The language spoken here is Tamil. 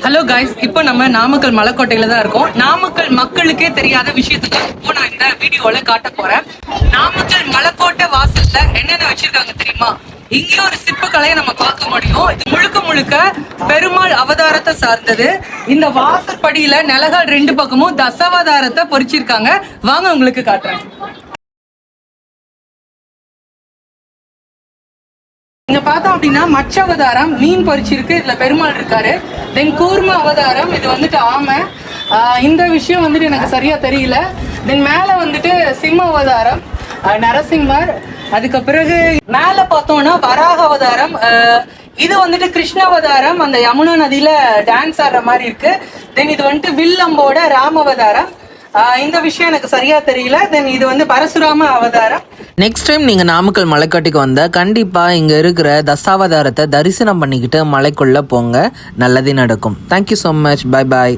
ஹலோ கைஸ், இப்போ நம்ம நாமக்கல் மலைக்கோட்டையில தான் இருக்கோம். நாமக்கல் மக்களுக்கே தெரியாத விஷயத்துக்கு இப்போ நான் இந்த வீடியோல காட்ட போறேன். நாமக்கல் மலைக்கோட்டை வாசல்ல என்னென்ன வச்சிருக்காங்க தெரியுமா? இங்கே ஒரு சிற்பக்கலையை நம்ம பார்க்க முடியும். இது முழுக்க முழுக்க பெருமாள் அவதாரத்தை சார்ந்தது. இந்த வாசற்படியில நிலகால் 2 பக்கமும் தசாவதாரத்தை பொறிச்சிருக்காங்க. வாங்க உங்களுக்கு காட்டுறேன். இங்க பார்த்தோம் அப்படின்னா மச்ச அவதாரம் மீன் பொறிச்சிருக்கு, இதுல பெருமாள் இருக்காரு. தென் கூர்ம அவதாரம், இது வந்துட்டு ஆமை. இந்த விஷயம் வந்துட்டு எனக்கு சரியா தெரியல. தென் மேல வந்துட்டு சிம்ம அவதாரம், நரசிம்மர். அதுக்கு பிறகு மேல பார்த்தோம்னா வராக அவதாரம். இது வந்துட்டு கிருஷ்ண அவதாரம், அந்த யமுனா நதியில டான்ஸ் ஆடுற மாதிரி இருக்கு. தென் இது வந்துட்டு வில்லம்போட ராம அவதாரம். இந்த விஷயம் எனக்கு சரியா தெரியல. தென் இது வந்து பரசுராம அவதாரம். நெக்ஸ்ட் டைம் நீங்கள் நாமக்கல் மலைக்காட்டுக்கு வந்தால் கண்டிப்பாக இங்கே இருக்கிற தசாவதாரத்தை தரிசனம் பண்ணிக்கிட்டு மலைக்குள்ளே போங்க, நல்லதே நடக்கும். Thank you so much, bye bye.